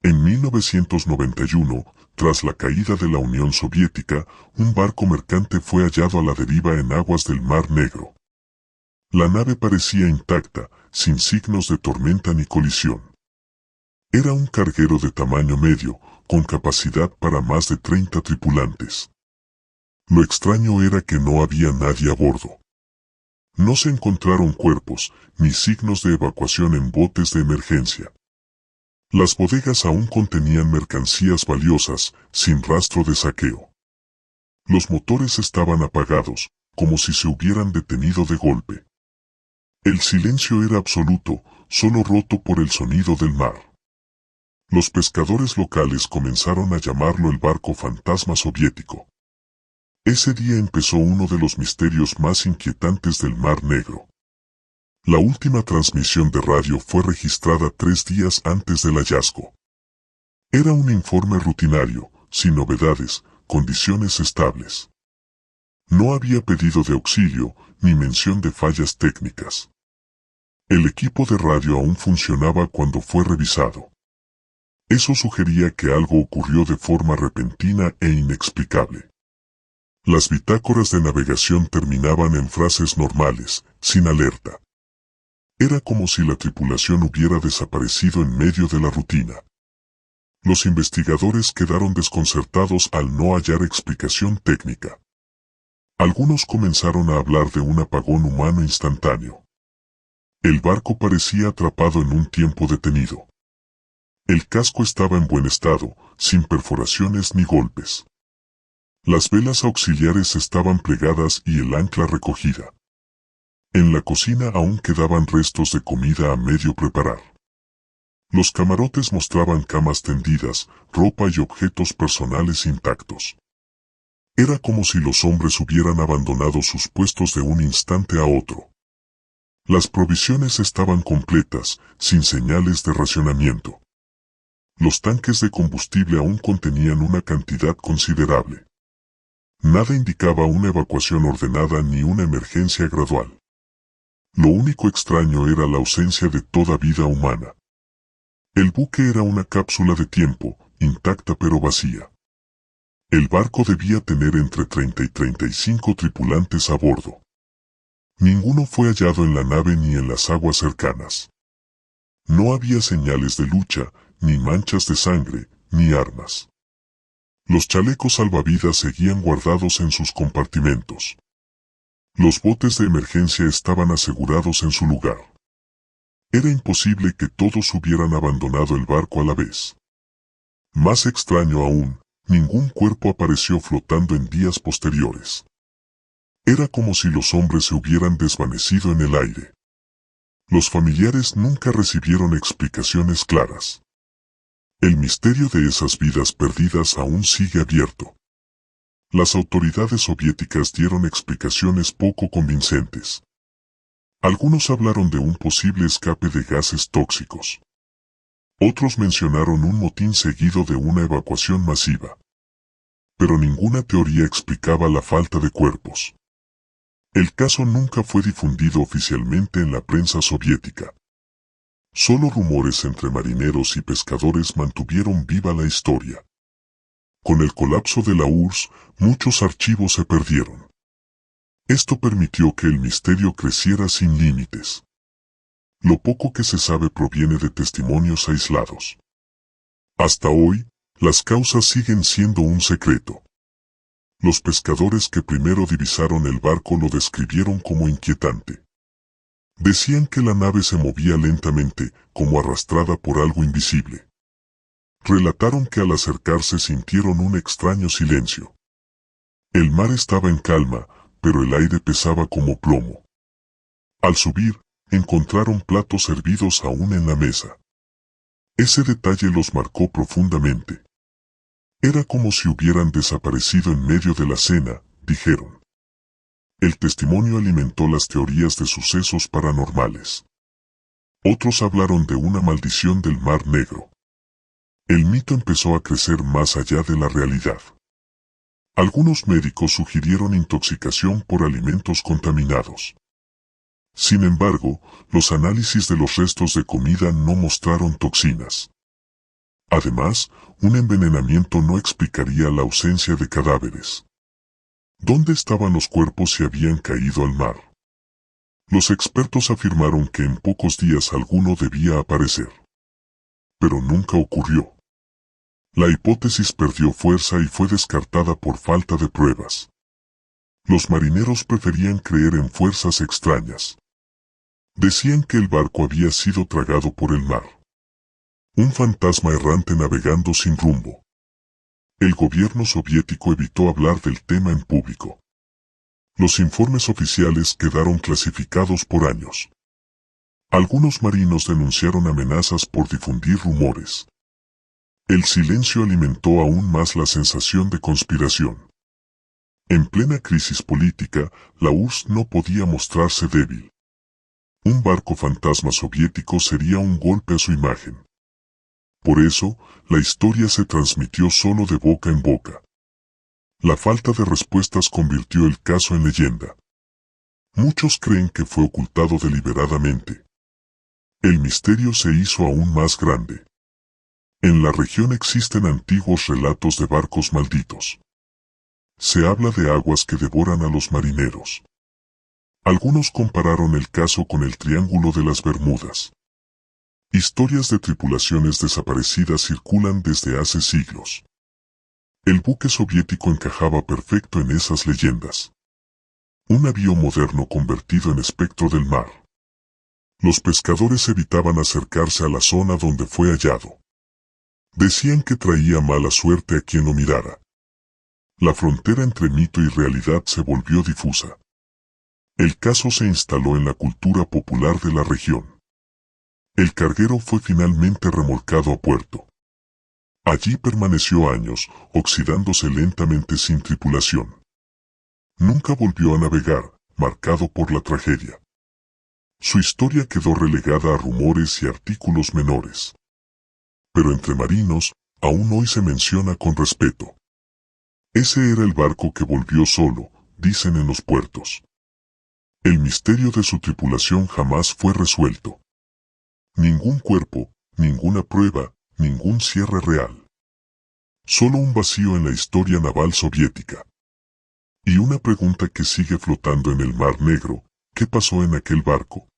En 1991, tras la caída de la Unión Soviética, un barco mercante fue hallado a la deriva en aguas del Mar Negro. La nave parecía intacta, sin signos de tormenta ni colisión. Era un carguero de tamaño medio, con capacidad para más de 30 tripulantes. Lo extraño era que no había nadie a bordo. No se encontraron cuerpos, ni signos de evacuación en botes de emergencia. Las bodegas aún contenían mercancías valiosas, sin rastro de saqueo. Los motores estaban apagados, como si se hubieran detenido de golpe. El silencio era absoluto, solo roto por el sonido del mar. Los pescadores locales comenzaron a llamarlo el barco fantasma soviético. Ese día empezó uno de los misterios más inquietantes del Mar Negro. La última transmisión de radio fue registrada 3 días antes del hallazgo. Era un informe rutinario, sin novedades, condiciones estables. No había pedido de auxilio, ni mención de fallas técnicas. El equipo de radio aún funcionaba cuando fue revisado. Eso sugería que algo ocurrió de forma repentina e inexplicable. Las bitácoras de navegación terminaban en frases normales, sin alerta. Era como si la tripulación hubiera desaparecido en medio de la rutina. Los investigadores quedaron desconcertados al no hallar explicación técnica. Algunos comenzaron a hablar de un apagón humano instantáneo. El barco parecía atrapado en un tiempo detenido. El casco estaba en buen estado, sin perforaciones ni golpes. Las velas auxiliares estaban plegadas y el ancla recogida. En la cocina aún quedaban restos de comida a medio preparar. Los camarotes mostraban camas tendidas, ropa y objetos personales intactos. Era como si los hombres hubieran abandonado sus puestos de un instante a otro. Las provisiones estaban completas, sin señales de racionamiento. Los tanques de combustible aún contenían una cantidad considerable. Nada indicaba una evacuación ordenada ni una emergencia gradual. Lo único extraño era la ausencia de toda vida humana. El buque era una cápsula de tiempo, intacta pero vacía. El barco debía tener entre 30 y 35 tripulantes a bordo. Ninguno fue hallado en la nave ni en las aguas cercanas. No había señales de lucha, ni manchas de sangre, ni armas. Los chalecos salvavidas seguían guardados en sus compartimentos. Los botes de emergencia estaban asegurados en su lugar. Era imposible que todos hubieran abandonado el barco a la vez. Más extraño aún, ningún cuerpo apareció flotando en días posteriores. Era como si los hombres se hubieran desvanecido en el aire. Los familiares nunca recibieron explicaciones claras. El misterio de esas vidas perdidas aún sigue abierto. Las autoridades soviéticas dieron explicaciones poco convincentes. Algunos hablaron de un posible escape de gases tóxicos. Otros mencionaron un motín seguido de una evacuación masiva. Pero ninguna teoría explicaba la falta de cuerpos. El caso nunca fue difundido oficialmente en la prensa soviética. Solo rumores entre marineros y pescadores mantuvieron viva la historia. Con el colapso de la URSS, muchos archivos se perdieron. Esto permitió que el misterio creciera sin límites. Lo poco que se sabe proviene de testimonios aislados. Hasta hoy, las causas siguen siendo un secreto. Los pescadores que primero divisaron el barco lo describieron como inquietante. Decían que la nave se movía lentamente, como arrastrada por algo invisible. Relataron que al acercarse sintieron un extraño silencio. El mar estaba en calma, pero el aire pesaba como plomo. Al subir, encontraron platos servidos aún en la mesa. Ese detalle los marcó profundamente. Era como si hubieran desaparecido en medio de la cena, dijeron. El testimonio alimentó las teorías de sucesos paranormales. Otros hablaron de una maldición del Mar Negro. El mito empezó a crecer más allá de la realidad. Algunos médicos sugirieron intoxicación por alimentos contaminados. Sin embargo, los análisis de los restos de comida no mostraron toxinas. Además, un envenenamiento no explicaría la ausencia de cadáveres. ¿Dónde estaban los cuerpos si habían caído al mar? Los expertos afirmaron que en pocos días alguno debía aparecer. Pero nunca ocurrió. La hipótesis perdió fuerza y fue descartada por falta de pruebas. Los marineros preferían creer en fuerzas extrañas. Decían que el barco había sido tragado por el mar. Un fantasma errante navegando sin rumbo. El gobierno soviético evitó hablar del tema en público. Los informes oficiales quedaron clasificados por años. Algunos marinos denunciaron amenazas por difundir rumores. El silencio alimentó aún más la sensación de conspiración. En plena crisis política, la URSS no podía mostrarse débil. Un barco fantasma soviético sería un golpe a su imagen. Por eso, la historia se transmitió solo de boca en boca. La falta de respuestas convirtió el caso en leyenda. Muchos creen que fue ocultado deliberadamente. El misterio se hizo aún más grande. En la región existen antiguos relatos de barcos malditos. Se habla de aguas que devoran a los marineros. Algunos compararon el caso con el Triángulo de las Bermudas. Historias de tripulaciones desaparecidas circulan desde hace siglos. El buque soviético encajaba perfecto en esas leyendas. Un navío moderno convertido en espectro del mar. Los pescadores evitaban acercarse a la zona donde fue hallado. Decían que traía mala suerte a quien lo mirara. La frontera entre mito y realidad se volvió difusa. El caso se instaló en la cultura popular de la región. El carguero fue finalmente remolcado a puerto. Allí permaneció años, oxidándose lentamente sin tripulación. Nunca volvió a navegar, marcado por la tragedia. Su historia quedó relegada a rumores y artículos menores. Pero entre marinos, aún hoy se menciona con respeto. Ese era el barco que volvió solo, dicen en los puertos. El misterio de su tripulación jamás fue resuelto. Ningún cuerpo, ninguna prueba, ningún cierre real. Solo un vacío en la historia naval soviética. Y una pregunta que sigue flotando en el Mar Negro: ¿qué pasó en aquel barco?